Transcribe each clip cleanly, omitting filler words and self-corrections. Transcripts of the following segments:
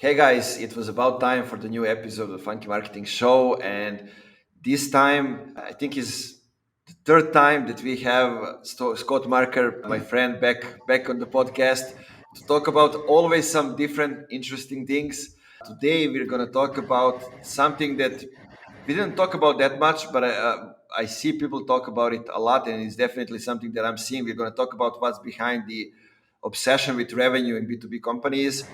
Hey guys, it was about time for the new episode of the Funky Marketing Show, and this time I think is the third time that we have Scott Marker, my friend, back on the podcast to talk about always some different interesting things. Today we're going to talk about something that we didn't talk about that much, but I see people talk about it a lot, and it's definitely something that I'm seeing. We're going to talk about what's behind the obsession with revenue in B2B companies,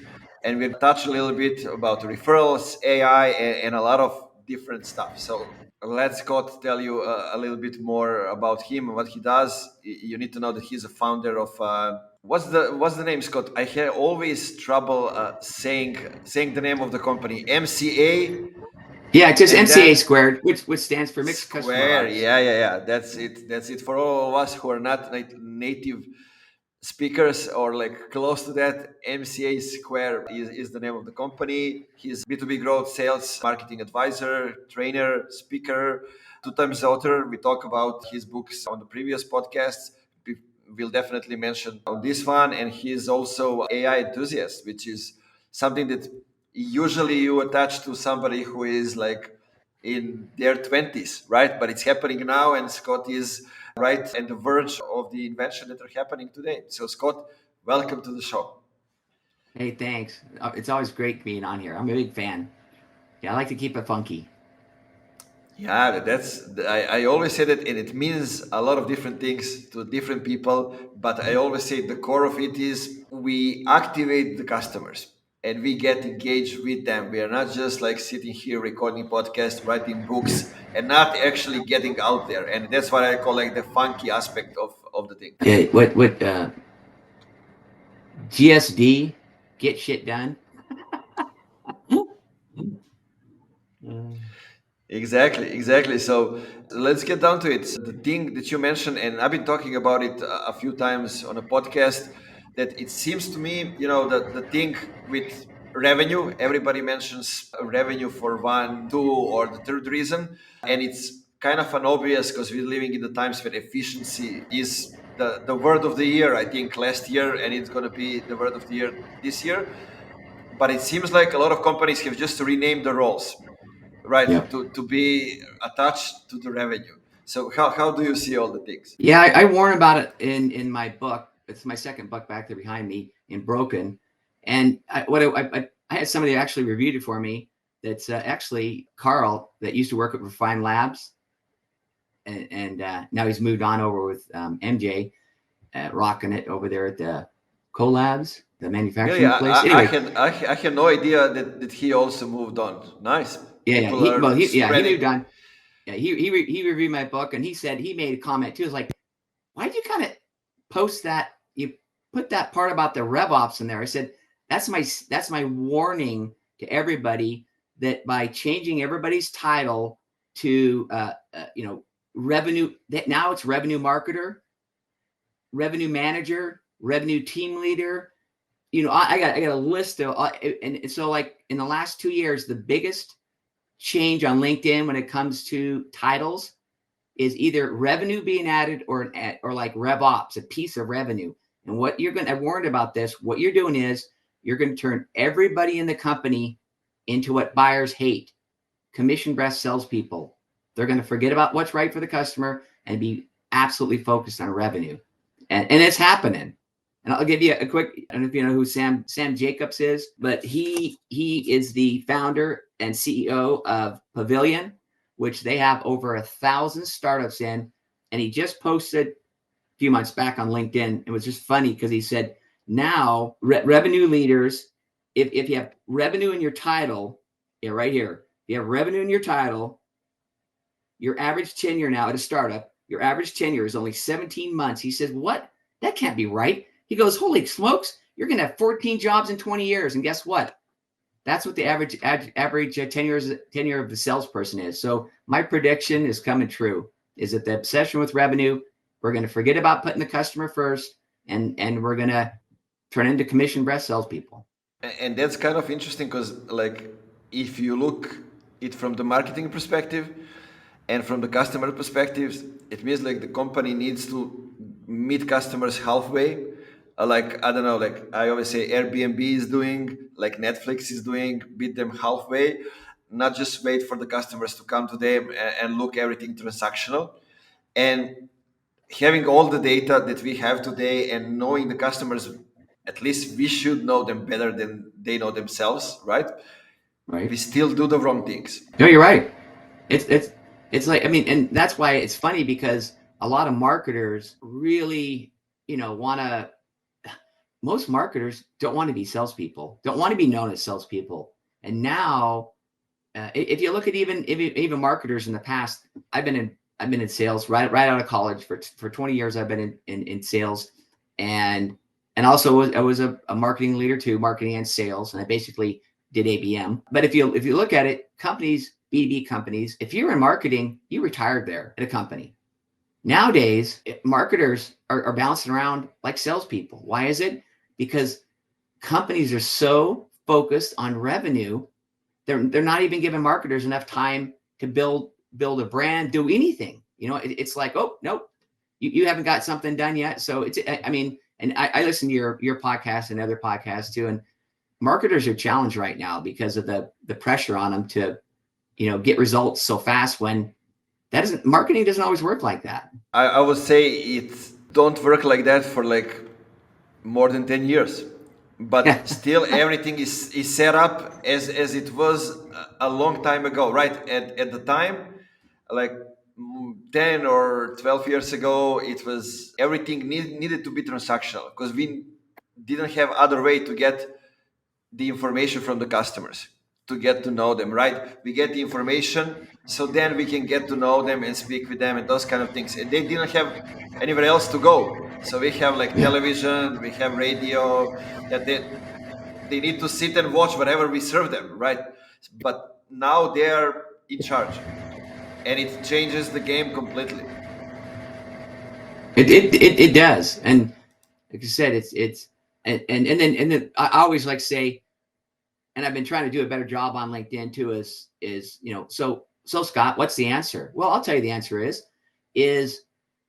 and we'll touch a little bit about referrals, AI, and a lot of different stuff. So let Scott tell you a little bit more about him and what he does. You need to know that he's a founder of what's the name, Scott? I have always trouble saying the name of the company. MCA, Yeah, just and MCA then squared, which stands for mixed customer Square. arcs. Yeah. That's it for all of us who are not native speakers or like close to that. MCA² is the name of the company. He's B2B growth, sales, marketing advisor, trainer, speaker, two times author. We talk about his books on the previous podcasts. We'll definitely mention on this one. And he's also AI enthusiast, which is something that usually you attach to somebody who is like in their 20s, right? But it's happening now, and Scott is right at the verge of the invention that are happening today. So, Scott, welcome to the show. Hey, thanks. It's always great being on here. I'm a big fan. Yeah, I like to keep it funky. Yeah, I always say that, and it means a lot of different things to different people. But I always say the core of it is we activate the customers and we get engaged with them. We are not just like sitting here recording podcasts, writing books, and not actually getting out there. And that's what I call like the funky aspect of the thing. Yeah, what GSD, get shit done. Exactly. So let's get down to it. The thing that you mentioned, and I've been talking about it a few times on a podcast, that it seems to me, the thing with revenue, everybody mentions revenue for one, two, or the third reason. And it's kind of an obvious because we're living in the times where efficiency is the word of the year, I think, last year, and it's going to be the word of the year this year. But it seems like a lot of companies have just renamed the roles, right, Yep. to be attached to the revenue. So how do you see all the things? Yeah, I warn about it in my book. It's my second book back there behind me in Broken. And I had somebody actually reviewed it for me. That's actually Carl that used to work at Refine Labs, and now he's moved on over with MJ, rocking it over there at the Collabs, the Really, manufacturing place. Anyway, I had no idea that he also moved on. Nice. yeah, People are he moved spreading. on. Yeah, he reviewed my book, and he said he made a comment too. It's like, why did you kind of post that? You put that part about the RevOps in there. I said that's my warning to everybody that by changing everybody's title to revenue, that now it's revenue marketer, revenue manager, revenue team leader. I got a list of, and so like in the last 2 years, the biggest change on LinkedIn when it comes to titles is either revenue being added or like RevOps, a piece of revenue. And what you're going to, I warned about this, what you're doing is you're going to turn everybody in the company into what buyers hate, commission breast salespeople. They're going to forget about what's right for the customer and be absolutely focused on revenue. And it's happening. And I'll give you a quick, I don't know if you know who Sam Jacobs is, but he is the founder and CEO of Pavilion, which they have over 1,000 startups in. And he just posted a few months back on LinkedIn. It was just funny because he said, now revenue leaders, if you have revenue in your title, yeah, right here, if you have revenue in your title, your average tenure now at a startup, your average tenure is only 17 months. He says, what? That can't be right. He goes, holy smokes, you're going to have 14 jobs in 20 years. And guess what? That's what the average tenure of the salesperson is. So my prediction is coming true, is that the obsession with revenue, we're going to forget about putting the customer first, and we're going to turn into commission breast salespeople. And that's kind of interesting because like if you look it from the marketing perspective and from the customer perspectives, it means like the company needs to meet customers halfway. like, I don't know, like I always say Airbnb is doing, like Netflix is doing, beat them halfway, not just wait for the customers to come to them and look everything transactional. And having all the data that we have today and knowing the customers, at least we should know them better than they know themselves, right? We Right. still do the wrong things. No, you're right. It's like, I mean, and that's why it's funny, because a lot of marketers really, want to, most marketers don't want to be salespeople, don't want to be known as salespeople. And now, if you look at even marketers in the past, I've been in sales right out of college for 20 years. I've been in sales, and also I was a marketing leader too, marketing and sales, and I basically did ABM. But if you look at it, companies, B2B companies, if you're in marketing, you retired there at a company. Nowadays, marketers are bouncing around like salespeople. Why is it? Because companies are so focused on revenue, they're not even giving marketers enough time to build a brand, do anything. It's like, oh, nope, you haven't got something done yet. So I mean, and I listen to your podcast and other podcasts too, and marketers are challenged right now because of the pressure on them to, get results so fast, when marketing doesn't always work like that. I would say it don't work like that for like more than 10 years, but still everything is set up as it was a long time ago, right? At the time, like 10 or 12 years ago, it was everything needed to be transactional because we didn't have other way to get the information from the customers, to get to know them, right? We get the information, so then we can get to know them and speak with them and those kind of things. And they didn't have anywhere else to go. So we have like Yeah. television, we have radio, that they need to sit and watch whatever we serve them, right? But now they're in charge, and it changes the game completely. It does. And like I said, it's and then I always like say, and I've been trying to do a better job on LinkedIn too, so Scott, what's the answer? Well, I'll tell you the answer is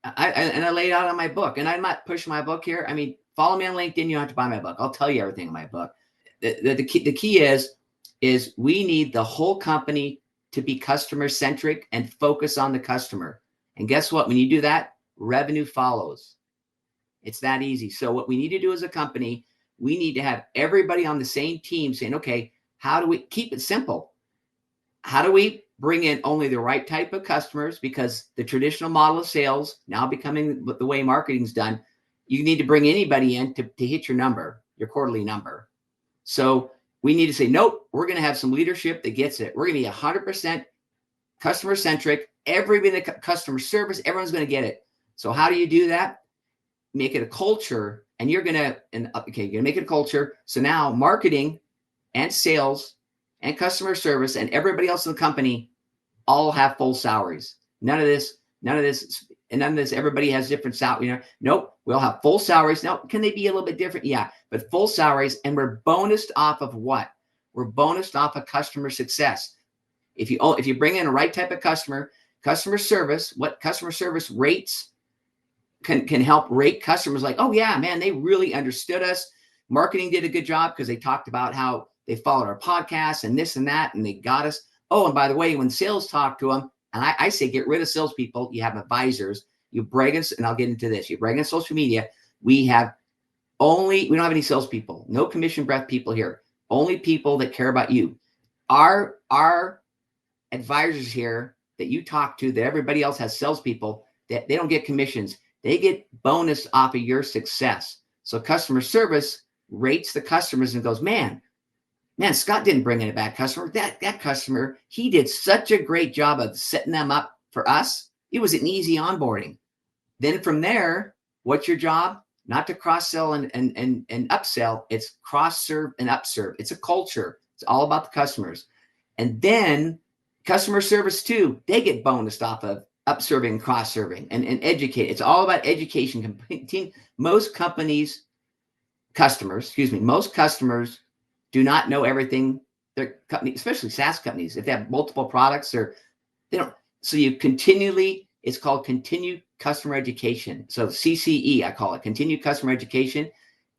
I lay it out on my book, and I'm not pushing my book here. I mean, follow me on LinkedIn. You don't have to buy my book. I'll tell you everything in my book. The key is we need the whole company to be customer centric and focus on the customer. And guess what? When you do that, revenue follows. It's that easy. So what we need to do as a company, we need to have everybody on the same team saying, okay, how do we keep it simple? How do we bring in only the right type of customers? Because the traditional model of sales now becoming the way marketing's done, you need to bring anybody in to hit your number, your quarterly number. So we need to say, nope, we're going to have some leadership that gets it. We're going to be 100% customer centric. Everybody, customer service, everyone's going to get it. So how do you do that? Make it a culture, and you're going to make it a culture. So now marketing and sales and customer service and everybody else in the company all have full salaries. None of this, everybody has different salary. Nope, we'll have full salaries. Now, can they be a little bit different? Yeah, but full salaries, and we're bonused off of what? We're bonused off of customer success. If you bring in the right type of customer service, what customer service rates can help rate customers like, oh yeah, man, they really understood us. Marketing did a good job because they talked about how they followed our podcast and this and that, and they got us. Oh, and by the way, when sales talk to them, and I say get rid of salespeople, you have advisors, you brag us, and I'll get into this. You brag on social media. We don't have any salespeople, no commission breath people here, only people that care about you. Our advisors here that you talk to, that everybody else has salespeople, that they don't get commissions. They get bonus off of your success. So customer service rates the customers and goes, man, Scott didn't bring in a bad customer. That customer, he did such a great job of setting them up for us. It was an easy onboarding. Then from there, what's your job? Not to cross-sell and upsell. It's cross-serve and upserve. It's a culture. It's all about the customers. And then customer service too, they get bonused off of upserving, cross-serving, and educate. It's all about education. Most customers do not know everything. Their company, especially SaaS companies, if they have multiple products, they don't. So it's called continued customer education. So CCE, I call it continued customer education.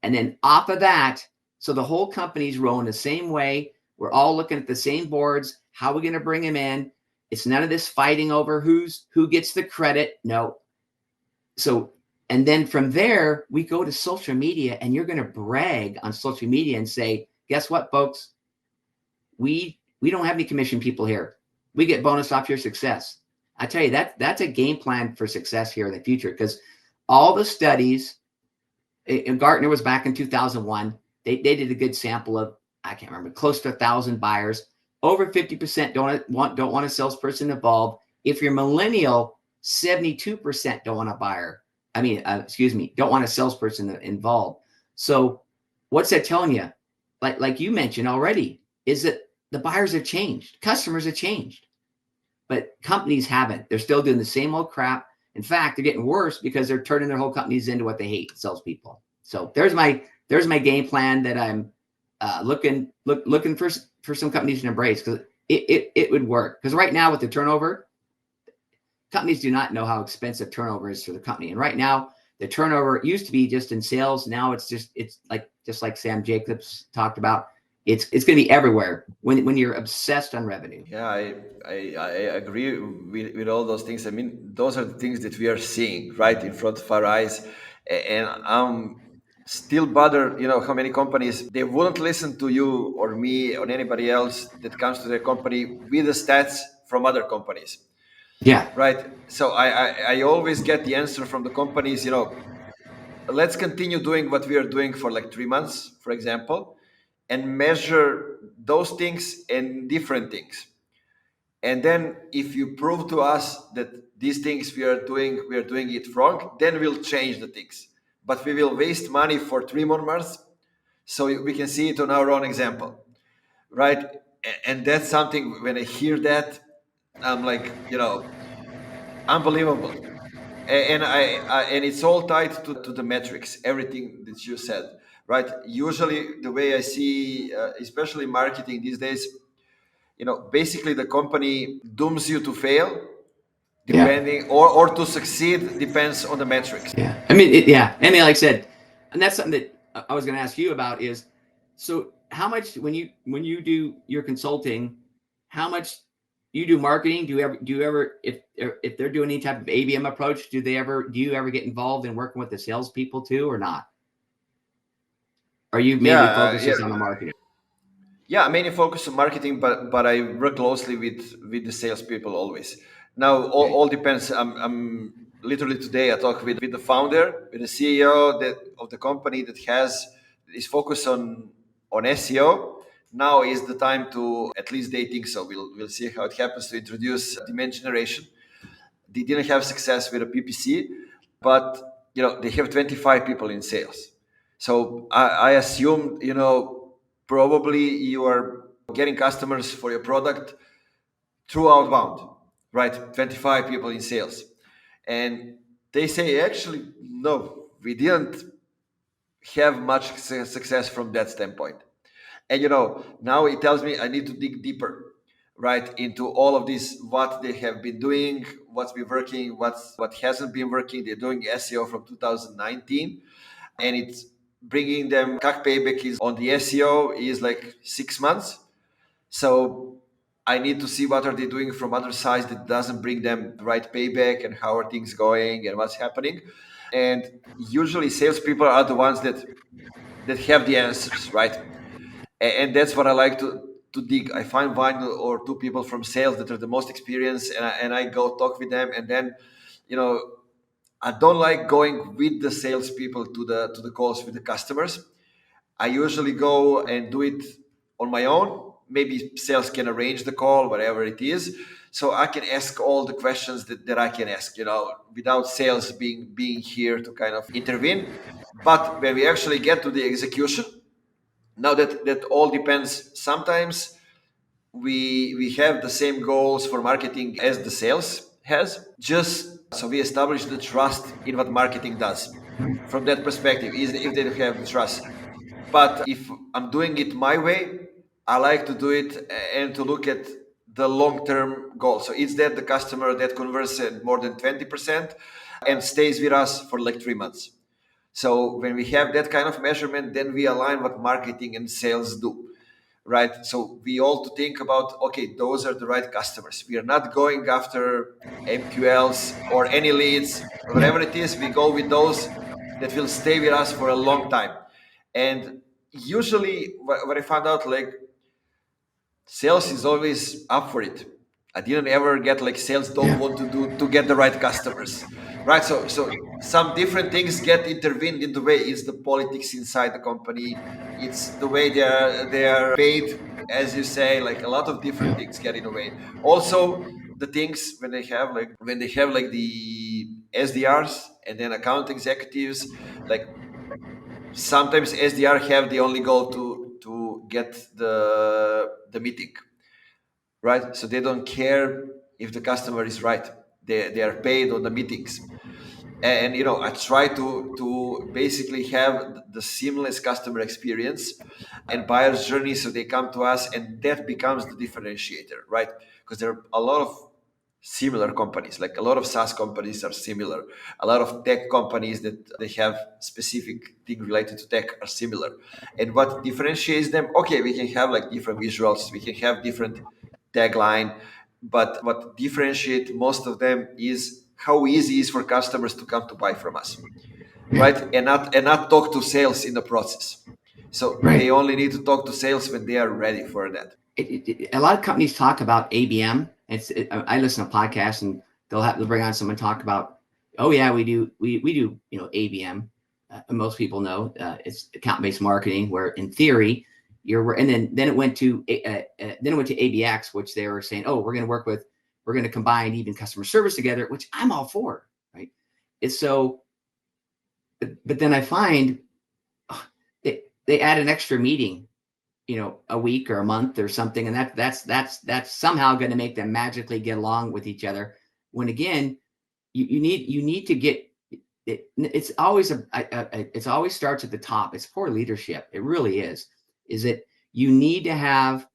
And then off of that, so the whole company's rolling the same way. We're all looking at the same boards. How are we going to bring them in? It's none of this fighting over who gets the credit. No. So, and then from there, we go to social media, and you're going to brag on social media and say, guess what, folks? We don't have any commission people here. We get bonus off your success. I tell you, that's a game plan for success here in the future, because all the studies, and Gartner was back in 2001. They did a good sample of, I can't remember, close to 1,000 buyers. Over 50% don't want a salesperson involved. If you're millennial, 72% don't want a buyer. Don't want a salesperson involved. So what's that telling you? Like you mentioned already, is that the buyers have changed, customers have changed, but companies haven't. They're still doing the same old crap. In fact, they're getting worse because they're turning their whole companies into what they hate, salespeople. So there's my game plan that I'm looking for some companies to embrace, because it would work. Because right now with the turnover, companies do not know how expensive turnover is for the company. And right now, the turnover used to be just in sales. Now it's like Sam Jacobs talked about. It's going to be everywhere when you're obsessed on revenue. Yeah, I agree with all those things. I mean, those are the things that we are seeing right in front of our eyes. And I'm still bothered, how many companies, they wouldn't listen to you or me or anybody else that comes to their company with the stats from other companies. Yeah. Right. So I always get the answer from the companies, let's continue doing what we are doing for like 3 months, for example, and measure those things and different things. And then if you prove to us that these things we are doing it wrong, then we'll change the things. But we will waste money for 3 more months, so we can see it on our own example, right? And that's something, when I hear that, I'm like, unbelievable. And it's all tied to the metrics, everything that you said, right? Usually the way I see, especially marketing these days, basically the company dooms you to fail, depending, or to succeed, depends on the metrics. Yeah. I mean, like I said, and that's something that I was going to ask you about is, so how much, when you do your consulting, how much you do marketing? Do you ever, if they're doing any type of ABM approach, do you ever get involved in working with the salespeople too, or not? Or you mainly focus just on the marketing? Yeah, I mainly focus on marketing, but I work closely with the salespeople always. Now, all depends. I'm literally today I talk with the founder, with the CEO of the company that is focused on SEO. Now is the time to, at least they think so. We'll see how it happens, to introduce demand generation. They didn't have success with a PPC, but they have 25 people in sales. So I assume, probably you are getting customers for your product through outbound, right? 25 people in sales. And they say, actually, no, we didn't have much success from that standpoint. And now it tells me I need to dig deeper, right, into all of this, what they have been doing, what's been working, what hasn't been working. They're doing SEO from 2019, and it's bringing them, CAC payback is on the SEO is like 6 months. So I need to see what are they doing from other sides that doesn't bring them the right payback, and how are things going and what's happening. And usually salespeople are the ones that have the answers, right? And that's what I like to dig. I find one or two people from sales that are the most experienced, and I go talk with them. And then, I don't like going with the salespeople to the calls with the customers. I usually go and do it on my own. Maybe sales can arrange the call, whatever it is, so I can ask all the questions that I can ask, without sales being here to kind of intervene. But when we actually get to the execution, now that all depends. Sometimes we have the same goals for marketing as the sales has, just so we establish the trust in what marketing does. From that perspective, is if they don't have the trust. But if I'm doing it my way, I like to do it and to look at the long-term goal. So it's that the customer that converts at more than 20% and stays with us for like 3 months. So when we have that kind of measurement, then we align what marketing and sales do, right? So we all to think about, okay, those are the right customers. We are not going after MQLs or any leads, Yeah. whatever it is. We go with those that will stay with us for a long time. And usually, what I found out, like, sales is always up for it. I didn't ever get like sales don't Yeah. want to do to get the right customers, right? So some different things get intervened in the way. It's the politics inside the company. It's the way they are paid, as you say. Like a lot of different things get in the way. Also, the things when they have like the SDRs and then account executives, like sometimes SDR have the only goal to get the meeting, right? So they don't care if the customer is right. They are paid on the meetings. And I try to basically have the seamless customer experience and buyer's journey, so they come to us, and that becomes the differentiator, right? Because there are a lot of similar companies, like a lot of SaaS companies are similar, a lot of tech companies that they have specific thing related to tech are similar. And what differentiates them, okay, we can have like different visuals, we can have different tagline, but what differentiate most of them is how easy it is for customers to come to buy from us, Yeah. right? And not talk to sales in the process. So they Right. only need to talk to sales when they are ready for that. A lot of companies talk about ABM. I listen to podcasts and they'll bring on someone talk about, oh yeah, we do ABM. Most people know it's account based marketing, where in theory and then it went to ABX, which they were saying, oh, we're going to combine even customer service together, which I'm all for, right? It's so, but then I find they add an extra meeting, a week or a month or something, and that's somehow going to make them magically get along with each other. When again, you need to get it. It's always it's always starts at the top. It's poor leadership. It really is. Is it you need to have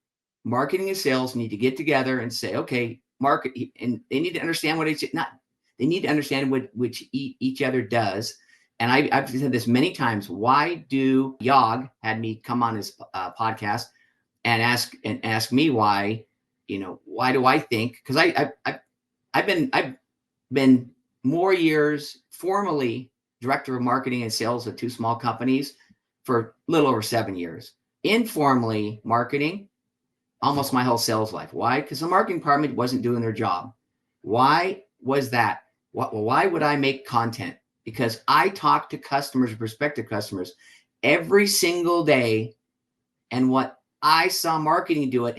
marketing and sales need to get together and say, okay, market, and they need to understand what they need to understand what which each other does. And I've said this many times. Why do Yog had me come on his podcast and ask me why, why do I think? Because I've been more years formally director of marketing and sales at two small companies for a little over 7 years. Informally marketing almost my whole sales life. Why? Because the marketing department wasn't doing their job. Why was that? Why would I make content? Because I talk to customers, prospective customers, every single day, and what I saw marketing do it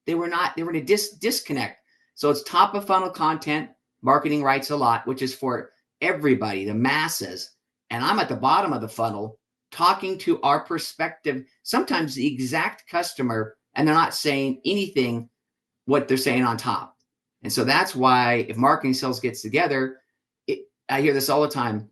they were in a disconnect. So it's top of funnel content. Marketing writes a lot, which is for everybody, the masses. And I'm at the bottom of the funnel talking to our prospective, sometimes the exact customer, and they're not saying anything what they're saying on top. And so that's why if marketing sales gets together, I hear this all the time.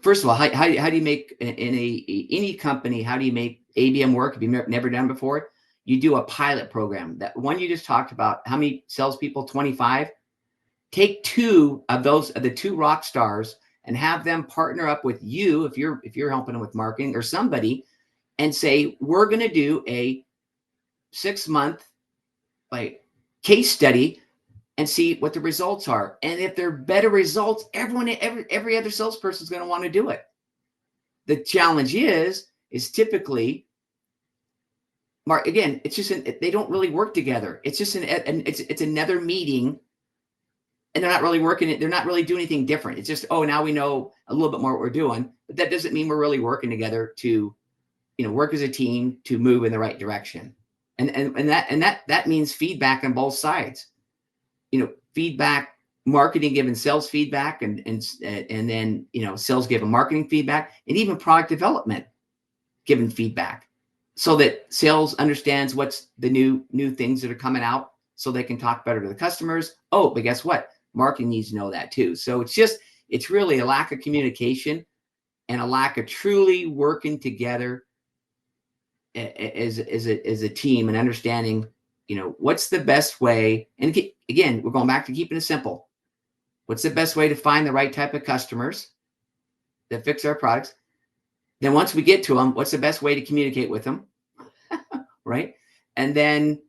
First of all, how do you make in any company? How do you make ABM work? If you've never done before, you do a pilot program. That one you just talked about. How many salespeople? 25. Take two of the two rock stars and have them partner up with you if you're helping them with marketing or somebody, and say we're going to do a 6-month like case study and see what the results are. And if they're better results, every other salesperson is going to want to do it. The challenge is typically, Mark, again, it's just they don't really work together. It's just it's another meeting, and they're not really working. They're not really doing anything different. It's just, oh, now we know a little bit more what we're doing, but that doesn't mean we're really working together to, work as a team to move in the right direction. And that means feedback on both sides. Feedback, marketing giving sales feedback, and then sales giving marketing feedback, and even product development giving feedback, so that sales understands what's the new things that are coming out, so they can talk better to the customers. Oh, but guess what? Marketing needs to know that too. So it's really a lack of communication and a lack of truly working together as a team, and understanding, what's the best way. And again, we're going back to keeping it simple. What's the best way to find the right type of customers? that fix our products. Then once we get to them, what's the best way to communicate with them? Right. And then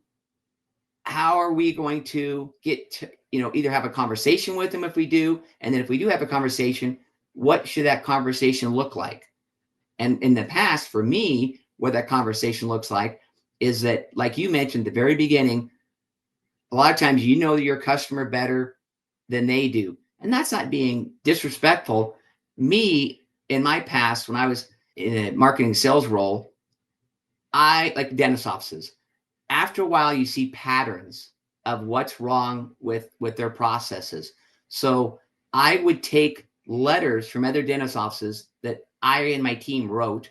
how are we going to get to, either have a conversation with them if we do. And then if we do have a conversation, what should that conversation look like? And in the past, for me, what that conversation looks like is that, like you mentioned at the very beginning, a lot of times your customer better than they do. And that's not being disrespectful. Me, in my past, when I was in a marketing sales role, I like dentist offices. After a while, you see patterns of what's wrong with their processes. So I would take letters from other dentist offices that I and my team wrote,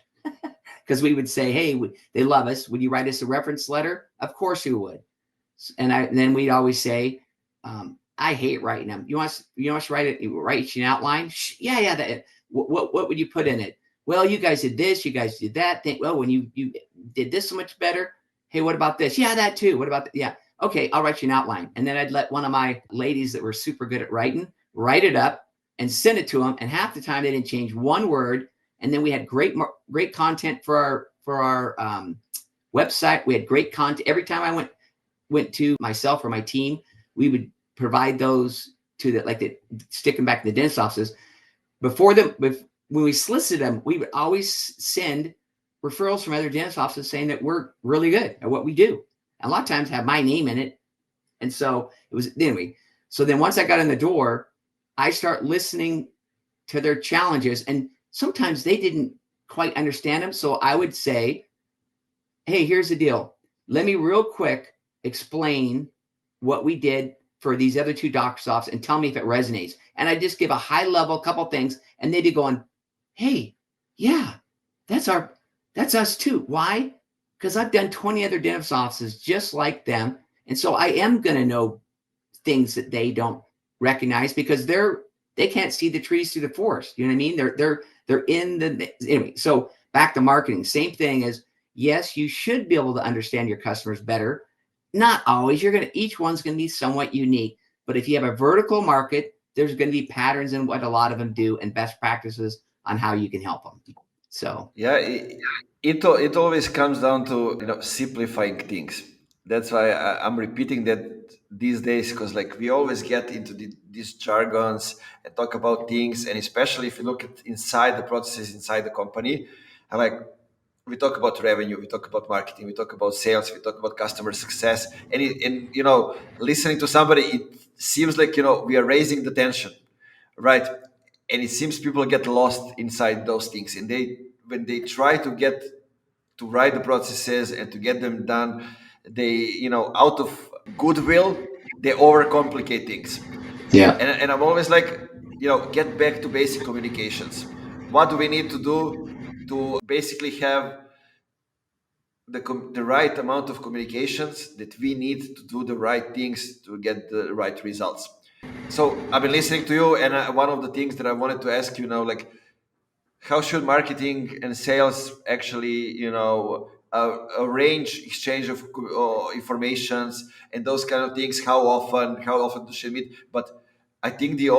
because we would say, hey, they love us. Would you write us a reference letter? Of course you would. And then we'd always say, I hate writing them. You want us to write you an outline? Yeah. That, what would you put in it? Well, you guys did this. You guys did that. Well, when you did this so much better. Hey, what about this? Yeah, that too. What about that? Yeah. Okay, I'll write you an outline. And then I'd let one of my ladies that were super good at writing write it up and send it to them. And half the time they didn't change one word. And then we had great content for our website. We had great content. Every time I went to myself or my team, we would provide those to stick them back in the dentist offices. When we solicited them, we would always send referrals from other dentist offices saying that we're really good at what we do. And a lot of times have my name in it. And so it was, anyway. So then once I got in the door, I start listening to their challenges. And sometimes they didn't quite understand them. So I would say, hey, here's the deal. Let me real quick explain what we did for these other two doctor's offices and tell me if it resonates. And I just give a high level couple things, and they'd be going, hey, yeah, that's us too. Why? Because I've done 20 other dentist offices just like them. And so I am going to know things that they don't recognize, because they can't see the trees through the forest. You know what I mean? They're in the, anyway. So back to marketing, same thing as, yes, you should be able to understand your customers better. Not always. Each one's going to be somewhat unique. But if you have a vertical market, there's going to be patterns in what a lot of them do and best practices on how you can help them. So yeah, it always comes down to simplifying things. That's why I'm repeating that these days, because like we always get into these jargons and talk about things, and especially if you look at inside the processes inside the company, and like we talk about revenue, we talk about marketing, we talk about sales, we talk about customer success, and listening to somebody, it seems like we are raising the tension, right? And it seems people get lost inside those things, and when they try to get to write the processes and to get them done, they out of goodwill they overcomplicate things. yeah. And I'm always like, get back to basic communications. What do we need to do to basically have the right amount of communications that we need to do the right things to get the right results? So I've been listening to you, and one of the things that I wanted to ask you now, like, how should marketing and sales actually, arrange exchange of informations and those kind of things? How often to should meet? But I think the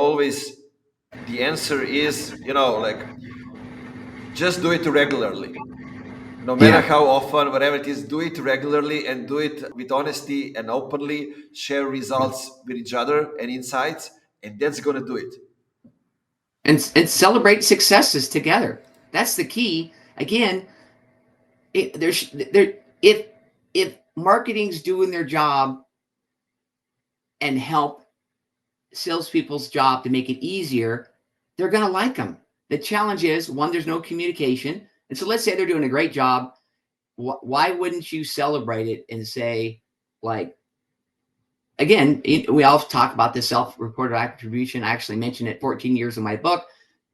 answer is, like, just do it regularly. No matter Yeah. how often, whatever it is, do it regularly and do it with honesty and openly. Share results with each other and insights, and that's gonna do it. And celebrate successes together. That's the key. Again, if marketing's doing their job and help salespeople's job to make it easier, they're going to like them. The challenge is, one, there's no communication. And so let's say they're doing a great job. Why wouldn't you celebrate it and say, like, again, we all talk about the self-reported attribution. I actually mentioned it 14 years in my book,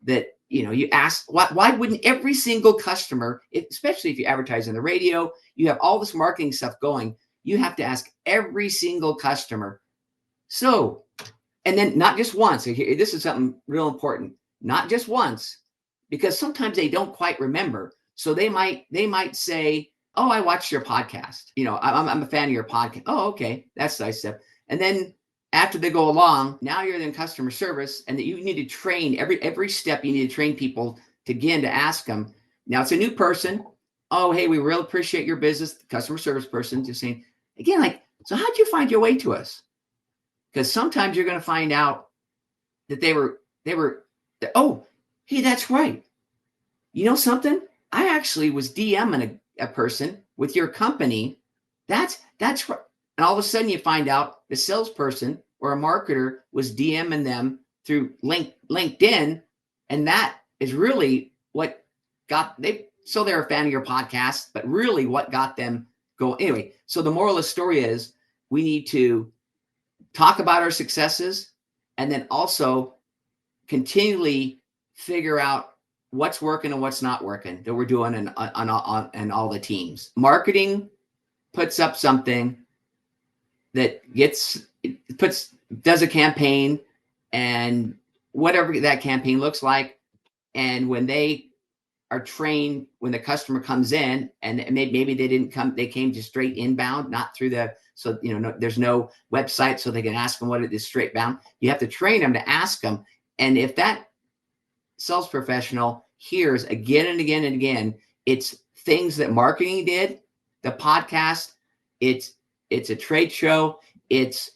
that you ask, why wouldn't every single customer, especially if you advertise on the radio, you have all this marketing stuff going, you have to ask every single customer. So, and then not just once. This is something real important. Not just once, because sometimes they don't quite remember. So they might say, "Oh, I watched your podcast. I'm a fan of your podcast." Oh, okay, that's nice stuff. And then after they go along, now you're in customer service, and that you need to train every step. You need to train people to ask them. Now it's a new person. Oh, hey, we really appreciate your business. The customer service person just saying, again, like, so how'd you find your way to us? Because sometimes you're going to find out that they were, oh, hey, that's right. You know something? I actually was DMing a person with your company. That's right. And all of a sudden you find out the salesperson or a marketer was DMing them through LinkedIn. And that is really what got so they're a fan of your podcast, but really what got them going. Anyway, so the moral of the story is we need to talk about our successes and then also continually figure out what's working and what's not working that we're doing on all the teams. Marketing puts up something that does a campaign and whatever that campaign looks like. And when they are trained, when the customer comes in and maybe they didn't come, they came just straight inbound, not through so, there's no website so they can ask them what it is straight bound. You have to train them to ask them. And if that sales professional hears again and again and again, it's things that marketing did, the podcast, it's a trade show, it's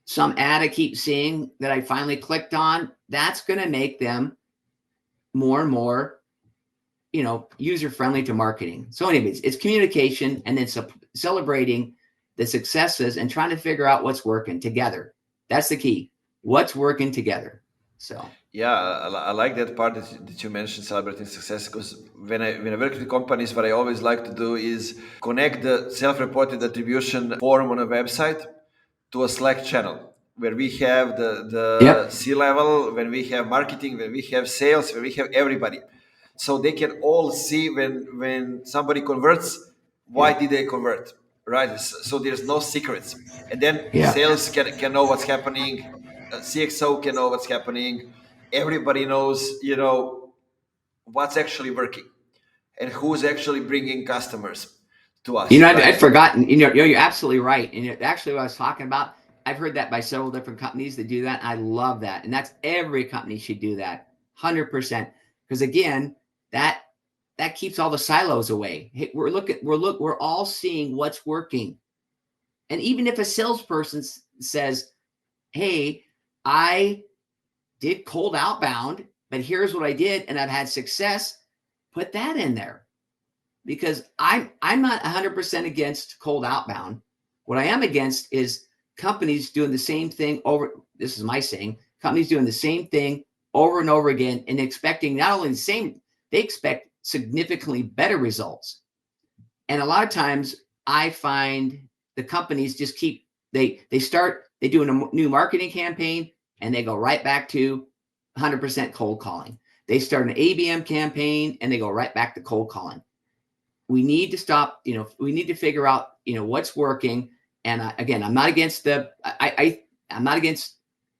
some ad I keep seeing that I finally clicked on, that's going to make them more and more, user-friendly to marketing. So anyways, it's communication and then celebrating the successes and trying to figure out what's working together. That's the key. What's working together. So yeah, I like that part that you mentioned, celebrating success, because when I work with companies, what I always like to do is connect the self-reported attribution form on a website to a Slack channel where we have the C-level, when we have marketing, when we have sales, when we have everybody. So they can all see when somebody converts, why did they convert, right? So there's no secrets. And then sales can know what's happening, CXO can know what's happening. Everybody knows, what's actually working and who's actually bringing customers to us. I'd forgotten, you're absolutely right. And actually what I was talking about, I've heard that by several different companies that do that. I love that. And that's every company should do that 100%. Because again, that keeps all the silos away. Hey, we're all seeing what's working. And even if a salesperson says, hey, I did cold outbound, but here's what I did and I've had success, put that in there. Because I'm not 100% against cold outbound. What I am against is companies doing the same thing this is my saying, companies doing the same thing over and over again and expecting not only the same, they expect significantly better results. And a lot of times I find the companies just they do a new marketing campaign and they go right back to 100% cold calling. They start an ABM campaign and they go right back to cold calling. We need to stop, we need to figure out, what's working. And again, I'm not against I'm not against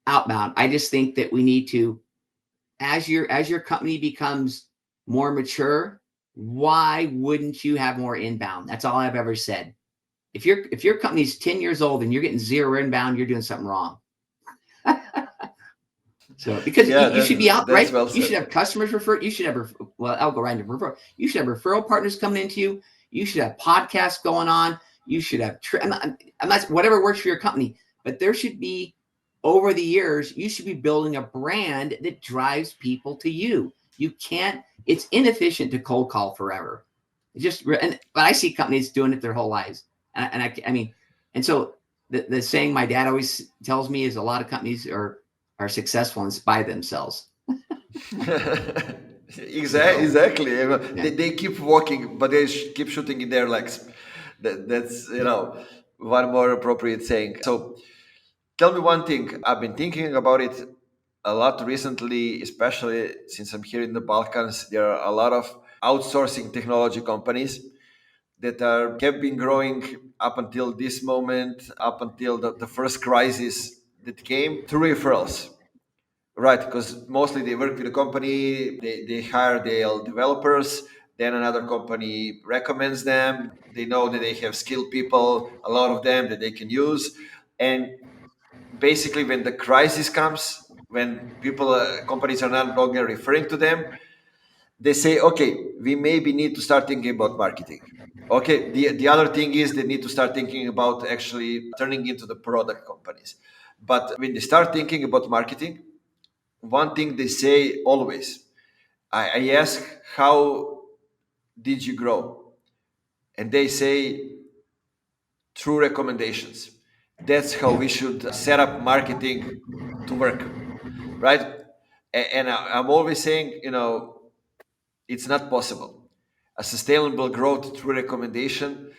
outbound. I just think that we need to, as your company becomes more mature, why wouldn't you have more inbound? That's all I've ever said. If your company's 10 years old and you're getting zero inbound, you're doing something wrong. So because you should be out, right? Well, you should have customers refer. You should have, I'll go right into referral. You should have referral partners coming into you. You should have podcasts going on. You should have, I'm not, whatever works for your company, but there should be, over the years, you should be building a brand that drives people to you. You can't, it's inefficient to cold call forever. But I see companies doing it their whole lives. And so the saying my dad always tells me is a lot of companies are successful by themselves. Exactly. They keep walking, but they keep shooting in their legs. That's one more appropriate saying. So tell me one thing. I've been thinking about it a lot recently, especially since I'm here in the Balkans. There are a lot of outsourcing technology companies that have been growing up until this moment, up until the first crisis that came through referrals. Right, because mostly they work with a company, they hire their developers, then another company recommends them. They know that they have skilled people, a lot of them that they can use. And basically, when the crisis comes, when companies are not longer referring to them, they say, okay, we maybe need to start thinking about marketing. Okay, the other thing is they need to start thinking about actually turning into the product companies. But when they start thinking about marketing, one thing they say always, I ask, how did you grow? And they say, through recommendations. That's how we should set up marketing to work, right? And I'm always saying, it's not possible. A sustainable growth through recommendation,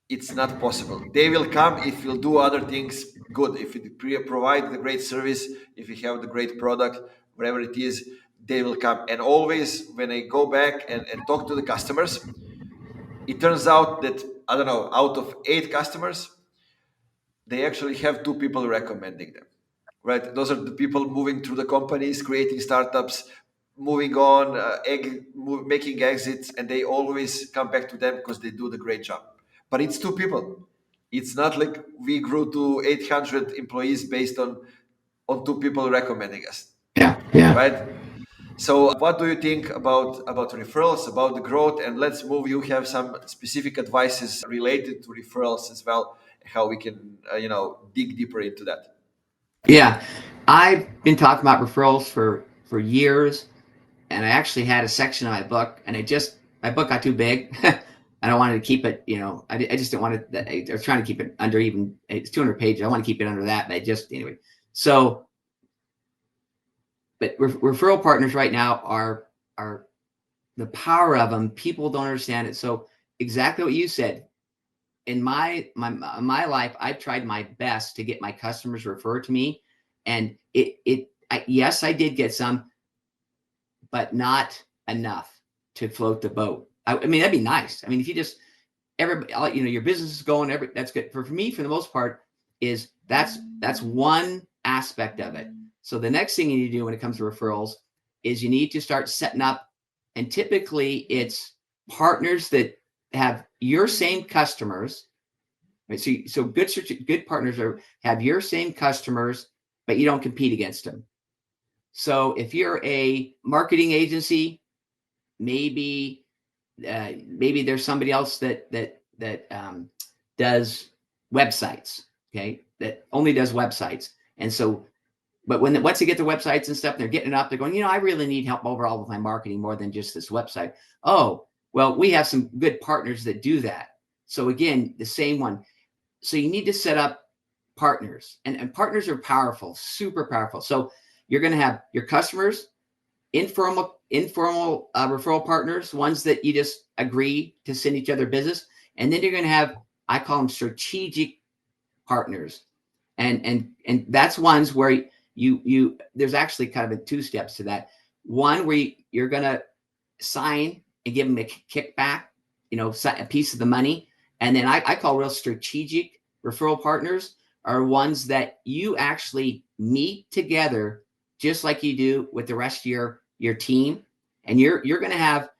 it's not possible. They will come if we'll do other things good. If we provide the great service, if we have the great product, whatever it is, they will come. And always when I go back and talk to the customers, it turns out that, I don't know, out of 8 customers, they actually have 2 people recommending them, right? Those are the people moving through the companies, creating startups, moving on, making exits, and they always come back to them because they do the great job. But it's 2 people. It's not like we grew to 800 employees based on 2 people recommending us, Yeah. right? So, what do you think about referrals, about the growth? And let's move. You have some specific advices related to referrals as well. How we can, dig deeper into that. Yeah. I've been talking about referrals for years, and I actually had a section in my book, and my book got too big. And I wanted to keep it, I just didn't want it. I was trying to keep it under, even it's 200 pages. I want to keep it under that, but anyway. So, but referral partners right now are the power of them. People don't understand it. So exactly what you said. In my life, I've tried my best to get my customers referred to me, and yes, I did get some, but not enough to float the boat. I mean, that'd be nice. I mean, if you just everybody, your business is going, that's good. For me, for the most part, is that's one aspect of it. So the next thing you need to do when it comes to referrals is you need to start setting up, and typically it's partners that have your same customers. Right? So good partners have your same customers, but you don't compete against them. So if you're a marketing agency, maybe there's somebody else that does websites, okay, that only does websites. And so, but once they get the websites and stuff, they're getting it up, they're going, I really need help overall with my marketing more than just this website. Oh, well, we have some good partners that do that. So again, the same one. So you need to set up partners, and partners are powerful, super powerful. So you're going to have your customers, informal referral partners, ones that you just agree to send each other business. And then you're going to have, I call them strategic partners. And that's ones where you there's actually kind of 2 steps to that. One where you're going to sign and give them a kickback, a piece of the money. And then I call real strategic referral partners are ones that you actually meet together, just like you do with the rest of your team. And you're going to have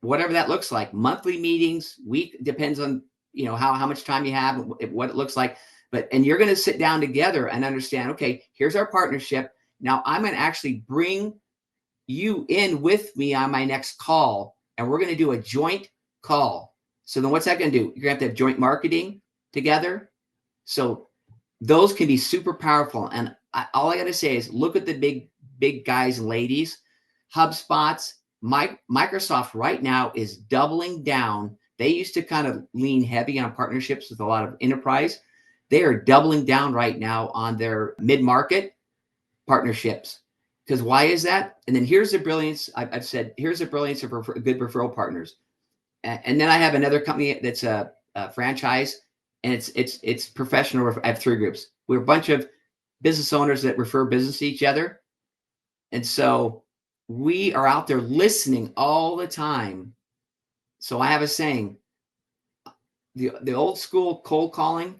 whatever that looks like, monthly meetings, week, depends on, how much time you have, what it looks like. And you're going to sit down together and understand, okay, here's our partnership. Now I'm going to actually bring you in with me on my next call, and we're going to do a joint call. So then what's that going to do? You're going to have joint marketing together. So those can be super powerful. And all I got to say is look at the big guys and ladies. HubSpot's, Microsoft right now is doubling down. They used to kind of lean heavy on partnerships with a lot of enterprise. They are doubling down right now on their mid-market partnerships. Because why is that? And then here's the brilliance. I've said, here's the brilliance of good referral partners. And then I have another company that's a franchise, and it's professional. I have 3 groups. We're a bunch of business owners that refer business to each other. And so we are out there listening all the time. So I have a saying, the old school cold calling,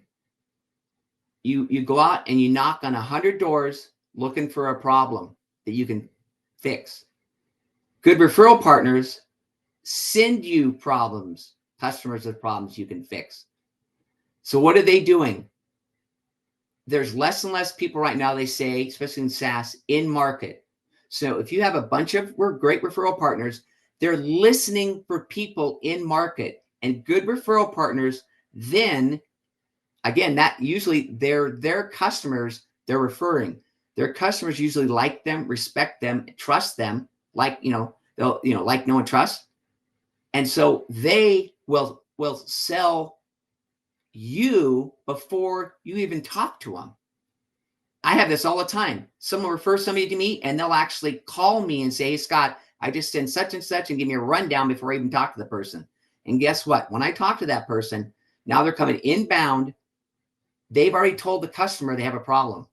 you go out and you knock on 100 doors looking for a problem that you can fix. Good referral partners send you customers with problems you can fix. So what are they doing? There's less and less people right now, they say, especially in SaaS, in market. So if you have a bunch of great referral partners, They're listening for people in market, and good referral partners then, again, that usually their customers they're referring. Their customers usually like them, respect them, trust them, like, they'll, like, know, and trust. And so they will sell you before you even talk to them. I have this all the time. Someone refers somebody to me and they'll actually call me and say, hey, Scott, I just sent such and such, and give me a rundown before I even talk to the person. And guess what? When I talk to that person, now they're coming inbound. They've already told the customer they have a problem,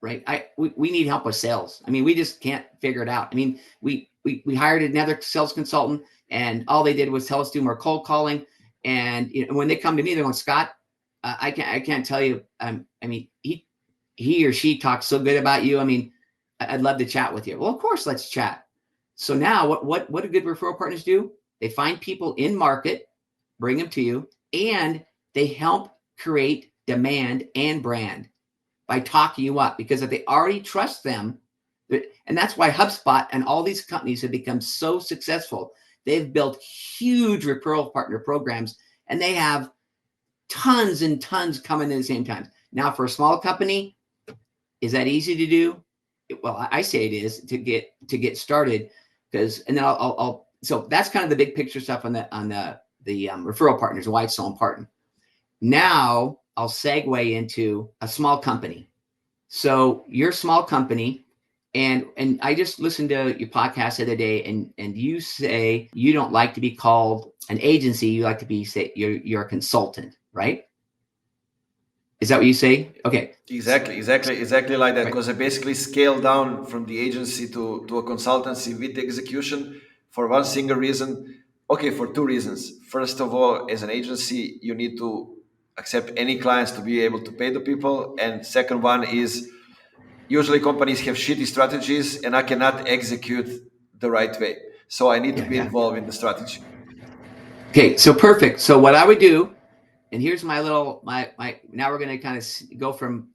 right? We need help with sales. I mean, we just can't figure it out. I mean, we hired another sales consultant, and all they did was tell us to do more cold calling. And when they come to me, they're going, Scott, I can't tell you. I mean, he or she talks so good about you. I mean, I'd love to chat with you. Well, of course, let's chat. So now what do good referral partners do? They find people in market, bring them to you, and they help create demand and brand by talking you up, because if they already trust them, and that's why HubSpot and all these companies have become so successful. They've built huge referral partner programs, and they have tons and tons coming at the same time. Now, for a small company, is that easy to do? Well, I say it is to get started, because, and then I'll so that's kind of the big picture stuff on the referral partners, why it's so important. Now I'll segue into a small company. So you're a small company, and I just listened to your podcast the other day, and you say you don't like to be called an agency, you like to be you're a consultant, right? Is that what you say? Okay. Exactly like that. Right. Because I basically scale down from the agency to a consultancy with the execution for one single reason. Okay, for two reasons. First of all, as an agency, you need to accept any clients to be able to pay the people. And second one is usually companies have shitty strategies and I cannot execute the right way. So I need to be Yeah. involved in the strategy. Okay, so perfect. So what I would do, and here's my little my now we're going to kind of go from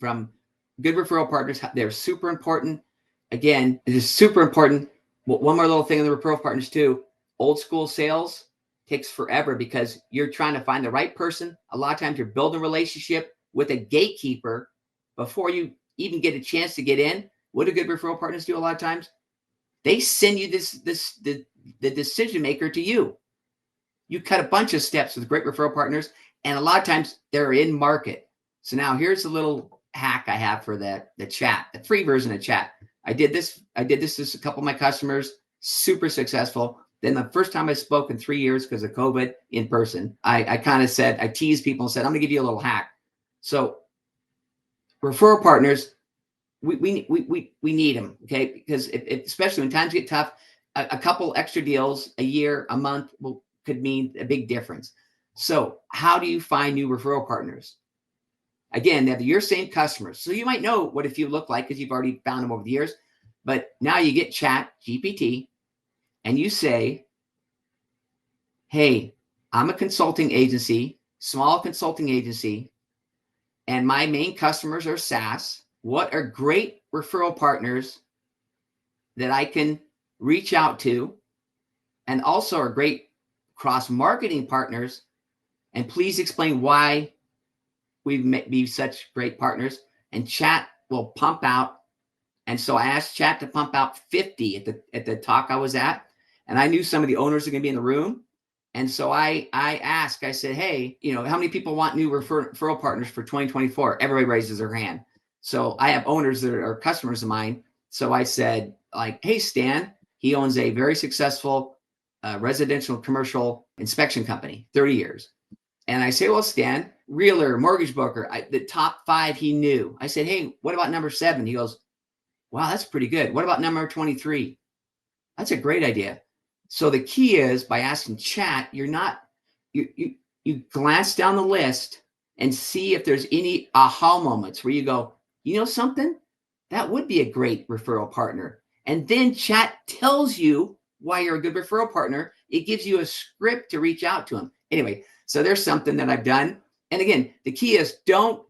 good referral partners. They're super important. Again, it is super important. One more little thing on the referral partners too. Old school sales takes forever because you're trying to find the right person. A lot of times you're building a relationship with a gatekeeper before you even get a chance to get in. What do good referral partners do a lot of times? They send you the decision maker to you. You cut a bunch of steps with great referral partners, and a lot of times they're in market. So now here's a little hack I have for the chat, the free version of chat. I did this to a couple of my customers, super successful. Then the first time I spoke in 3 years because of COVID in person, I kind of said, I teased people and said, I'm going to give you a little hack. So referral partners, we need them, okay? Because especially when times get tough, a couple extra deals a year, a month could mean a big difference. So how do you find new referral partners? Again, they're your same customers. So you might know what a few look like because you've already found them over the years. But now you get Chat GPT and you say, hey, I'm a consulting agency, small consulting agency, and my main customers are SaaS. What are great referral partners that I can reach out to, and also are great cross-marketing partners? And please explain why we be such great partners. And Chat will pump out. And so I asked Chat to pump out 50 at the talk I was at. And I knew some of the owners are going to be in the room. And so I asked, I said, hey, how many people want new referral partners for 2024? Everybody raises their hand. So I have owners that are customers of mine. So I said, like, hey, Stan, he owns a very successful residential commercial inspection company, 30 years. And I say, well, Stan, realtor, mortgage broker, the top 5 he knew. I said, hey, what about number 7? He goes, wow, that's pretty good. What about number 23? That's a great idea. So the key is by asking Chat, you glance down the list and see if there's any aha moments where you go, you know something? That would be a great referral partner. And then Chat tells you why you're a good referral partner. It gives you a script to reach out to them. Anyway, so there's something that I've done. And again, the key is you're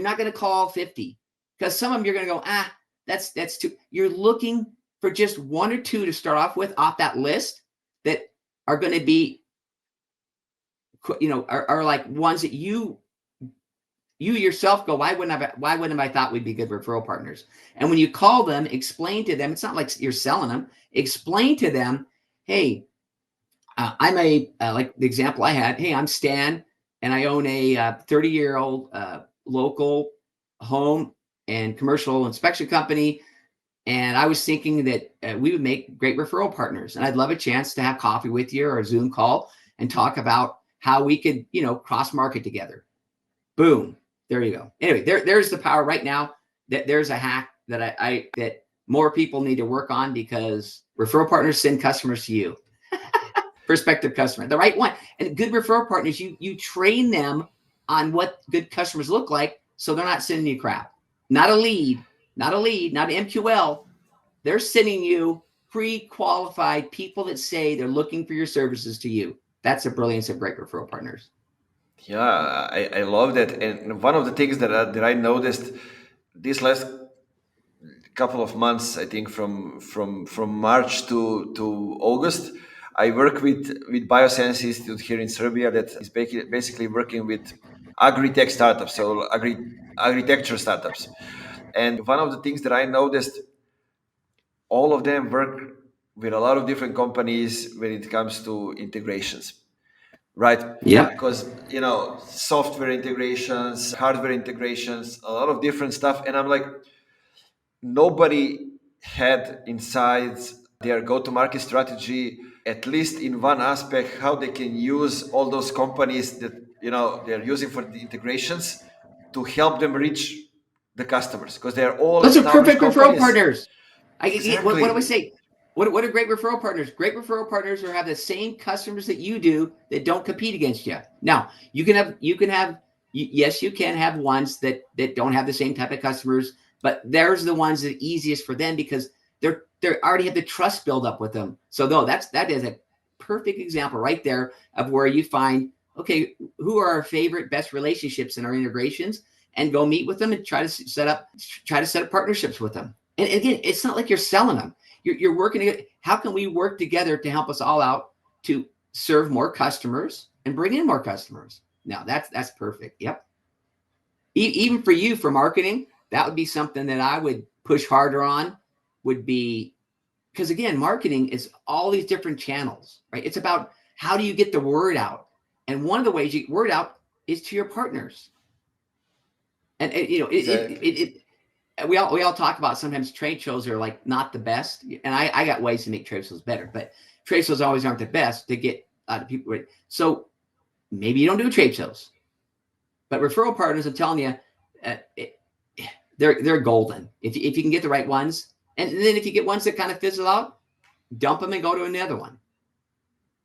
not going to call 50 because some of them you're going to go, that's too, you're looking for just one or two to start off with off that list that are going to be, are like ones that you yourself go, why wouldn't I thought we'd be good referral partners? And when you call them, explain to them, it's not like you're selling them, explain to them, hey, I'm like the example I had, hey, I'm Stan, and I own a 30-year-old local home and commercial inspection company. And I was thinking that we would make great referral partners. And I'd love a chance to have coffee with you or a Zoom call and talk about how we could, cross market together. Boom. There you go. Anyway, there's the power right now. There's a hack that that more people need to work on, because referral partners send customers to you. Prospective customer, the right one. And good referral partners, you train them on what good customers look like, so they're not sending you crap. Not a lead, not an MQL. They're sending you pre-qualified people that say they're looking for your services to you. That's the brilliance of great referral partners. Yeah, I love that. And one of the things that I noticed this last couple of months, I think from March to August, I work with Bioscience Institute here in Serbia that is basically working with agri-tech startups, so agri-texture startups. And one of the things that I noticed, all of them work with a lot of different companies when it comes to integrations, right? Yep. Because software integrations, hardware integrations, a lot of different stuff. And I'm like, nobody had inside their go-to-market strategy, at least in one aspect, how they can use all those companies that they're using for the integrations to help them reach the customers, because they're all Those are established perfect referral companies. partners. What do I Exactly. say? What are great referral partners? Great referral partners are have the same customers that you do that don't compete against you. Now, you can have yes, you can have ones that don't have the same type of customers, but there's the ones that are easiest for them because they already have the trust build up with them. So that is a perfect example right there of where you find, okay, who are our favorite best relationships in our integrations, and go meet with them and try to set up partnerships with them. And again, it's not like you're selling them. You're working together. How can we work together to help us all out to serve more customers and bring in more customers? Now that's perfect. Yep. Even for you, for marketing, that would be something that I would push harder on, would be, because again, marketing is all these different channels, right? It's about how do you get the word out? And one of the ways you get word out is to your partners. And Exactly. we all talk about sometimes trade shows are like not the best, and I got ways to make trade shows better, but trade shows always aren't the best to get people. So maybe you don't do trade shows, but referral partners, I'm telling you, they're golden if you can get the right ones, and then if you get ones that kind of fizzle out, dump them and go to another one,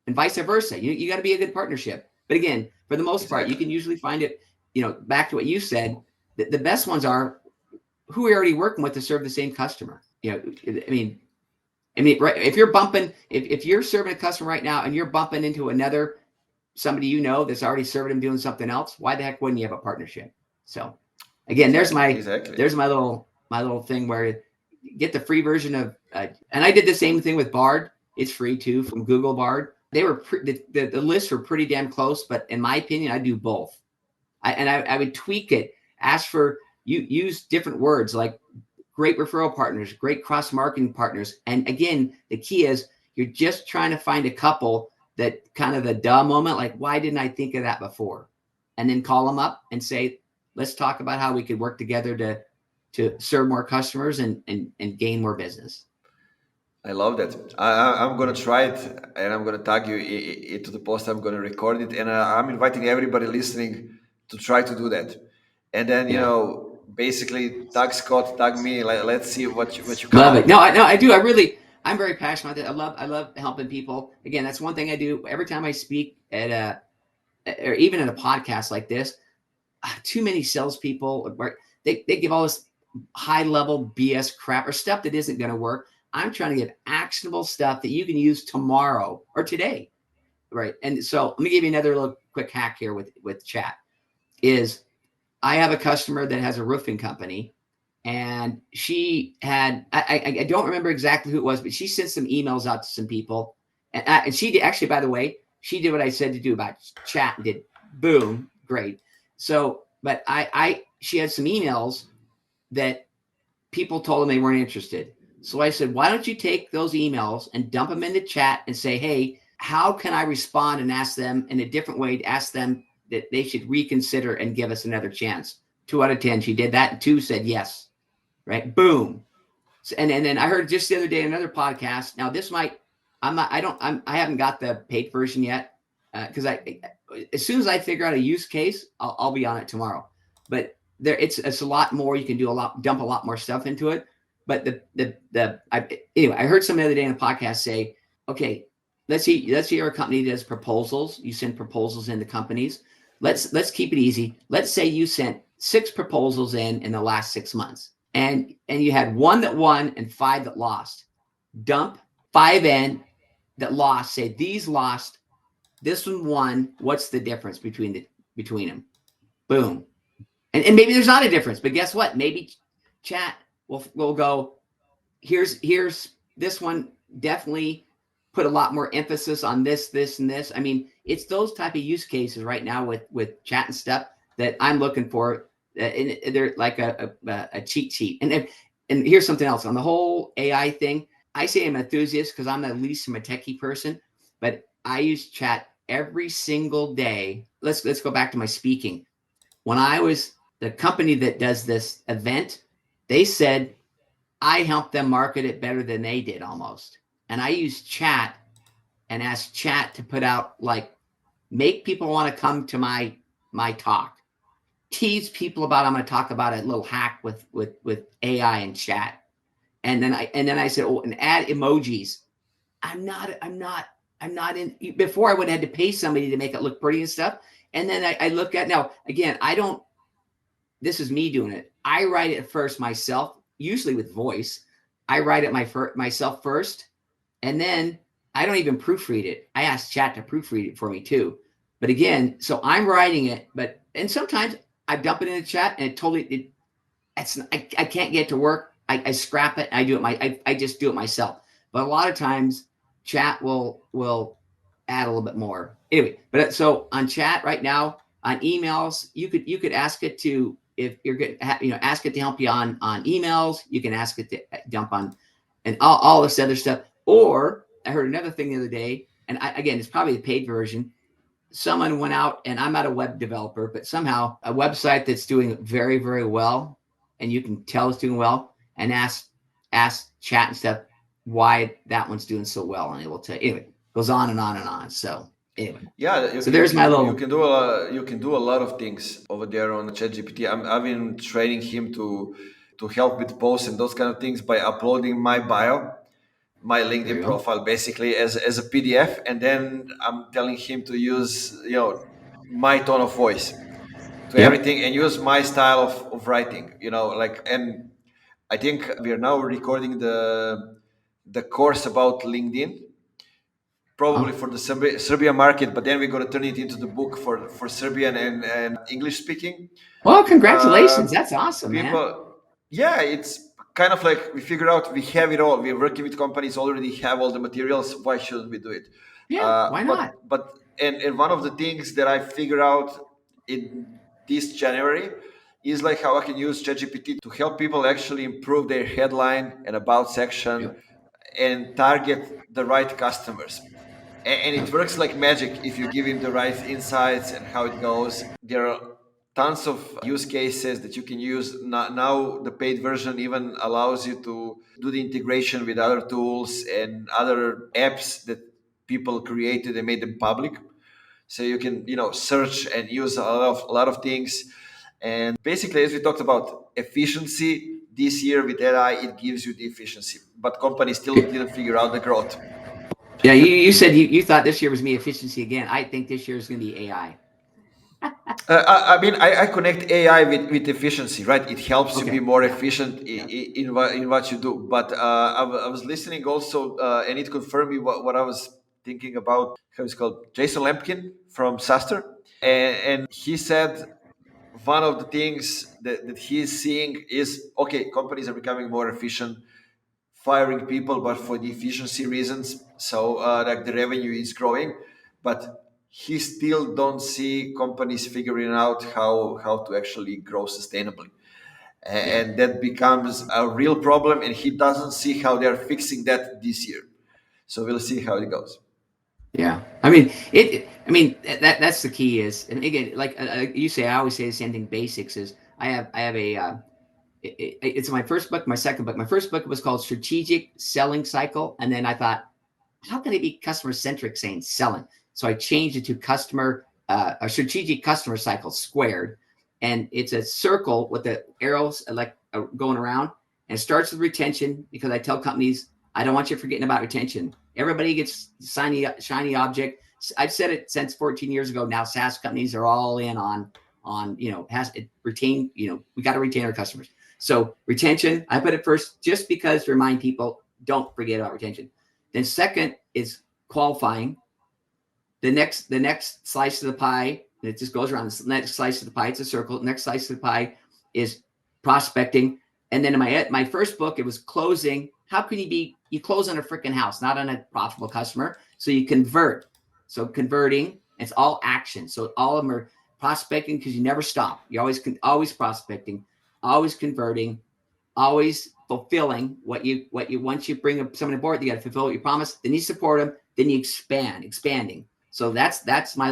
and vice versa. You got to be a good partnership. But again, for the most part, you Exactly. can usually find it. Back to what you said, the best ones are who we're already working with to serve the same customer. I mean, right, if you're bumping, if you're serving a customer right now and you're bumping into somebody that's already serving them doing something else, why the heck wouldn't you have a partnership? So again, Exactly. there's my little thing where get the free version of, and I did the same thing with Bard. It's free too from Google Bard. They were the lists were pretty damn close, but in my opinion, I do both. I would tweak it, ask for use different words like great referral partners, great cross marketing partners. And again, the key is you're just trying to find a couple that kind of the duh moment, like, why didn't I think of that before? And then call them up and say, let's talk about how we could work together to serve more customers and gain more business. I love that. I'm going to try it, and I'm going to tag you into the post. I'm going to record it, and I'm inviting everybody listening to try to do that. And then, Yeah. basically tag Scott, tag me. Let's see what you come Love it. up No, with. I do. I'm very passionate about that. I love helping people. Again, that's one thing I do every time I speak at or even in a podcast like this. Too many salespeople, they give all this high level BS crap or stuff that isn't going to work. I'm trying to give actionable stuff that you can use tomorrow or today, right? And so let me give you another little quick hack here with chat. Is I have a customer that has a roofing company, and she had, I don't remember exactly who it was, but she sent some emails out to some people. And she did, actually, by the way, she did what I said to do about chat and did boom, great. So, but she had some emails that people told them they weren't interested. So I said, why don't you take those emails and dump them into chat and say, hey, how can I respond and ask them in a different way to ask them that they should reconsider and give us another chance? 2 out of 10, she did that, and 2 said yes. Right? Boom. And then I heard just the other day another podcast. Now this might, I haven't got the paid version yet, because as soon as I figure out a use case, I'll be on it tomorrow. But it's a lot more. You can do dump a lot more stuff into it. But anyway, I heard some the other day in a podcast say, okay, let's see our company does proposals. You send proposals into companies. Let's keep it easy. Let's say you sent 6 proposals in the last 6 months, and you had 1 that won and 5 that lost. Dump 5 in that lost. Say these lost. This one won. What's the difference between them? Boom. And maybe there's not a difference, but guess what? Maybe chat will go, here's this one definitely put a lot more emphasis on this, and this. I mean, it's those type of use cases right now with chat and stuff that I'm looking for. And they're like a cheat sheet. And here's something else on the whole AI thing. I say I'm an enthusiast because I'm at least I'm a techie person, but I use chat every single day. Let's go back to my speaking. When I was the company that does this event, they said I helped them market it better than they did almost. And I used chat and asked chat to put out, like, make people want to come to my talk, tease people about, I'm going to talk about a little hack with AI and chat. And then I said, oh, and add emojis. I'm not in, before I would have had to pay somebody to make it look pretty and stuff. And then I look at, now again, this is me doing it. I write it first myself, usually with voice. I write it myself first, and then I don't even proofread it. I ask chat to proofread it for me too. But again, so I'm writing it, and sometimes I dump it in the chat and I can't get it to work. I scrap it. I do it I just do it myself. But a lot of times chat will add a little bit more. Anyway, but so on chat right now, on emails, you could ask it to, if you're good, ask it to help you on emails. You can ask it to dump on, and all this other stuff. Or I heard another thing the other day, and again, it's probably the paid version. Someone went out, and I'm not a web developer, but somehow a website that's doing very, very well, and you can tell it's doing well, and ask chat and stuff why that one's doing so well, and it will tell you. Anyway, goes on and on and on. So anyway, Yeah, so there's my little. You can do a lot of things over there on ChatGPT. I've been training him to help with posts and those kind of things by uploading my bio, my LinkedIn profile, basically as a PDF, and then I'm telling him to use my tone of voice to everything and use my style of writing. And I think we are now recording the course about LinkedIn, probably for the Serbian market, but then we're going to turn it into the book for Serbian and English speaking. Well, congratulations. That's awesome, people, man. Yeah, it's kind of like we figure out we have it all. We're working with companies already have all the materials. Why shouldn't we do it? Yeah, why not? And one of the things that I figured out in this January is like how I can use ChatGPT to help people actually improve their headline and about section and target the right customers. And it works like magic if you give him the right insights and how it goes. There are tons of use cases that you can use. Now the paid version even allows you to do the integration with other tools and other apps that people created and made them public. So you can search and use a lot of things. And basically, as we talked about efficiency, this year with AI, it gives you the efficiency, but companies still didn't figure out the growth. Yeah, you said you thought this year was me efficiency again. I think this year is going to be AI. I mean, I connect AI with efficiency, right? It helps you be more efficient in what you do. But I was listening also, and it confirmed me what I was thinking about. How it's called, Jason Lampkin from Suster, and he said one of the things that he's seeing is, okay, companies are becoming more efficient, firing people, but for the efficiency reasons. So like the revenue is growing, but he still don't see companies figuring out how to actually grow sustainably. Yeah. And that becomes a real problem, and he doesn't see how they're fixing that this year. So we'll see how it goes. Yeah, I mean it. I mean that's the key is, and again, like you say, I always say the same thing. Basics is I have a it's my first book, my second book. My first book was called Strategic Selling Cycle, and then I thought, how can it be customer centric saying selling? So I changed it to a strategic customer cycle squared, and it's a circle with the arrows like going around, and it starts with retention because I tell companies I don't want you forgetting about retention. Everybody gets shiny object. I've said it since 14 years ago. Now SaaS companies are all in on has it retain. We got to retain our customers. So retention, I put it first just because to remind people don't forget about retention. Then second is qualifying. The next slice of the pie, and it just goes around. The next slice of the pie, it's a circle. Next slice of the pie is prospecting. And then in my first book, it was closing. How can you close on a freaking house, not on a profitable customer? So you convert. So converting, it's all action. So all of them are prospecting because you never stop. You're always prospecting, always converting, always fulfilling what you once you bring someone aboard, you got to fulfill what you promise. Then you support them. Then you expanding. So that's my.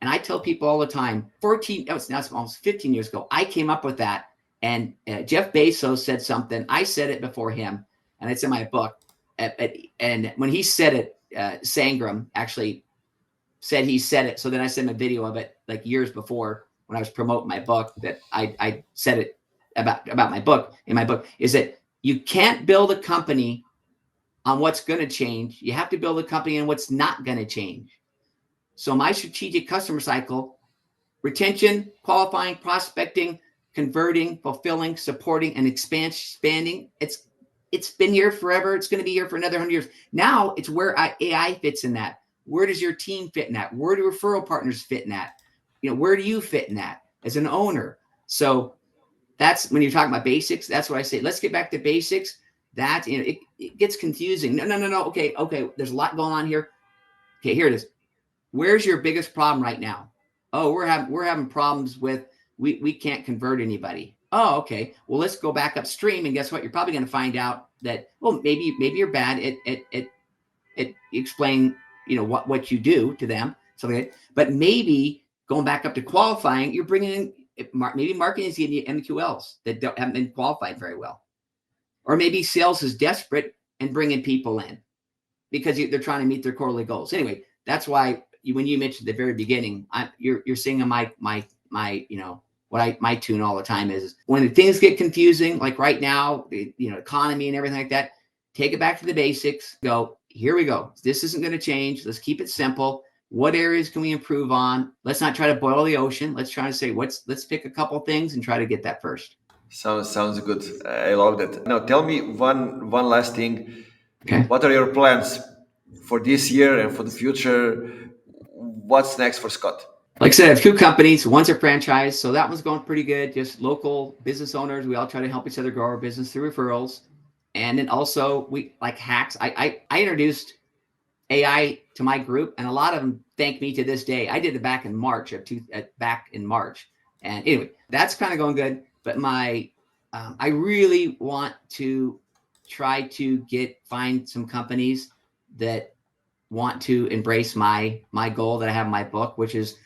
And I tell people all the time, 14, now it's almost 15 years ago, I came up with that. And Jeff Bezos said something. I said it before him, and it's in my book. And when he said it, Sangram actually said he said it. So then I sent him a video of it like years before when I was promoting my book that I said it about my book. In my book is that you can't build a company on what's going to change. You have to build a company on what's not going to change. So my strategic customer cycle, retention, qualifying, prospecting, converting, fulfilling, supporting, and expanding. It's been here forever. It's going to be here for another 100 years. Now it's where AI fits in that. Where does your team fit in that? Where do referral partners fit in that? Where do you fit in that as an owner? So that's when you're talking about basics. That's what I say. Let's get back to basics. That it gets confusing. No. Okay. There's a lot going on here. Okay, here it is. Where's your biggest problem right now? Oh, we're having problems with we can't convert anybody. Oh, okay. Well, let's go back upstream, and guess what? You're probably going to find out that maybe you're bad at explain what you do to them, something like that. But maybe going back up to qualifying, you're bringing in maybe marketing is giving you MQLs that haven't been qualified very well, or maybe sales is desperate and bringing people in because they're trying to meet their quarterly goals. Anyway, that's why when you mentioned at the very beginning, you're singing my my tune all the time is when things get confusing, like right now, economy and everything like that. Take it back to the basics. Go, here we go. This isn't going to change. Let's keep it simple. What areas can we improve on? Let's not try to boil the ocean. Let's try to say let's pick a couple things and try to get that first. Sounds good. I love that. Now tell me one last thing. Okay. What are your plans for this year and for the future? What's next for Scott? Like I said, I have two companies. One's a franchise, so that one's going pretty good. Just local business owners. We all try to help each other grow our business through referrals. And then also we like hacks. I introduced AI to my group, and a lot of them thank me to this day. I did it back in March back in March. And anyway, that's kind of going good. But I really want to try to find some companies that want to embrace my goal that I have in my book, which is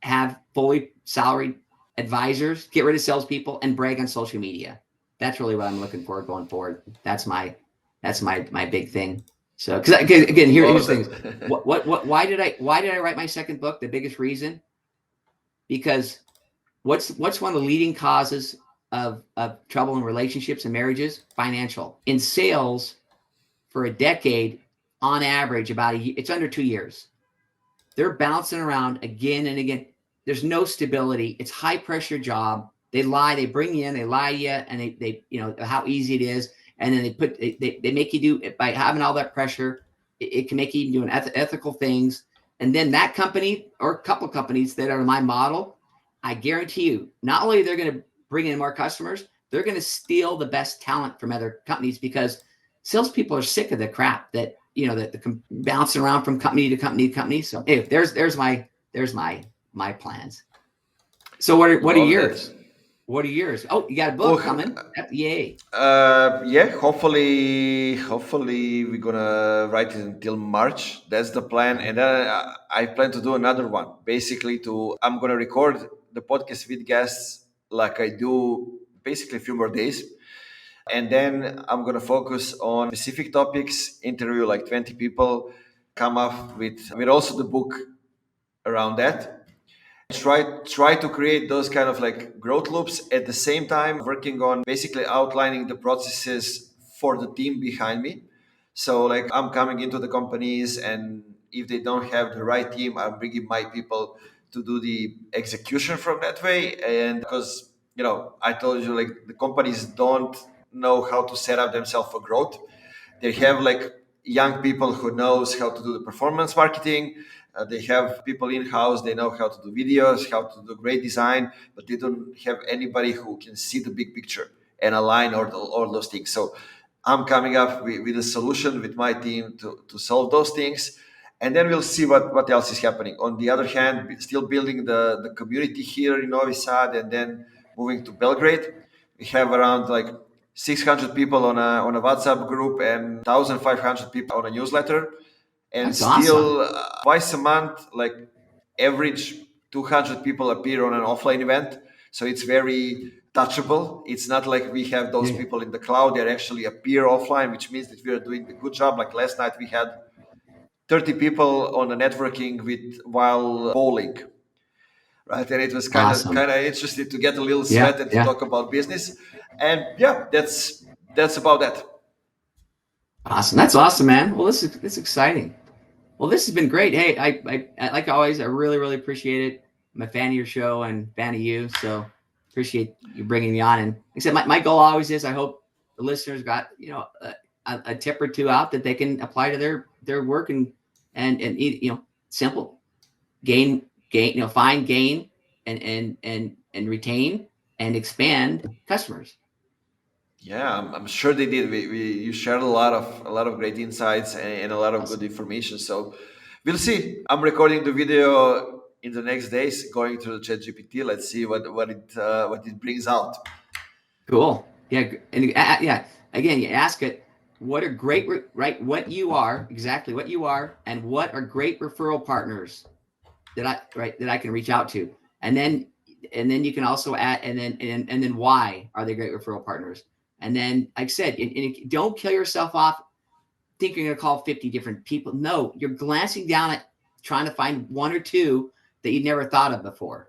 have fully salaried advisors, get rid of salespeople, and brag on social media. That's really what I'm looking for going forward. That's my big thing. So, because again, here's the thing. Why did I write my second book? The biggest reason, because what's one of the leading causes of trouble in relationships and marriages? Financial. In sales, for a decade, on average, it's under 2 years. They're bouncing around again and again. There's no stability. It's high pressure job. They lie. They bring you in. They lie to you, and they how easy it is. And then they make you do it by having all that pressure. It can make you even do ethical things. And then that company or a couple companies that are my model, I guarantee you, not only they're going to bring in more customers, they're going to steal the best talent from other companies, because salespeople are sick of the crap that, that the bouncing around from company to company to company. So hey, there's my plans. So what are Love yours? that. What are yours? Oh, you got a book Oh, coming. Yay. yeah. Hopefully, we're gonna write it until March. That's the plan, and then I plan to do another one. Basically, I'm gonna record the podcast with guests like I do basically a few more days, and then I'm gonna focus on specific topics. Interview like 20 people, come up with also the book around that. Try to create those kind of like growth loops, at the same time working on basically outlining the processes for the team behind me. So like I'm coming into the companies, and if they don't have the right team, I'm bringing my people to do the execution from that way. And because I told you, like, the companies don't know how to set up themselves for growth. They have like young people who knows how to do the performance marketing. They have people in house. They know how to do videos, how to do great design, but they don't have anybody who can see the big picture and align all those things. So I'm coming up with a solution with my team to solve those things, and then we'll see what else is happening. On the other hand, still building the community here in Novi Sad, and then moving to Belgrade. We have around like 600 people on a WhatsApp group and 1,500 people on a newsletter, and That's awesome. still twice a month, like average 200 people appear on an offline event. So it's very touchable. It's not like we have those Yeah. people in the cloud. They actually appear offline, which means that we are doing a good job. Like last night, we had 30 people on a networking with while bowling, right? And it was kind of Awesome. kind of interesting to get a little Yeah. sweat and to Yeah. talk about business. And yeah, that's about that. Awesome. That's awesome, man. Well, this is exciting. Well, this has been great. Hey, I like always, I really, really appreciate it. I'm a fan of your show and fan of you. So appreciate you bringing me on. And like I said, my goal always is, I hope the listeners got, a tip or two out that they can apply to their work, and simple gain, find, gain, and retain and expand customers. Yeah, I'm sure they did. You shared a lot of great insights and a lot of good Awesome. information. So we'll see. I'm recording the video in the next days, going through the ChatGPT. Let's see what it brings out. Cool. Yeah. And yeah, again, you ask it, what are great, right? What you are, exactly what you are, and what are great referral partners that I can reach out to. And then you can also add, and then why are they great referral partners? And then, like I said, don't kill yourself off thinking you're going to call 50 different people. No, you're glancing down at trying to find one or two that you never thought of before.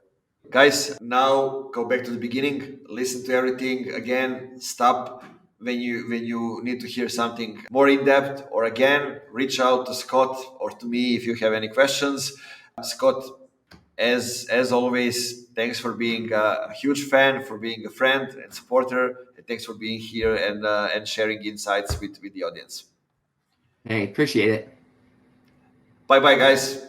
Guys, now go back to the beginning. Listen to everything again. Stop when you need to hear something more in depth, or again, reach out to Scott or to me if you have any questions. Scott, as always, thanks for being a huge fan, for being a friend and supporter, and thanks for being here and sharing insights with the audience. Hey, appreciate it. Bye bye, guys.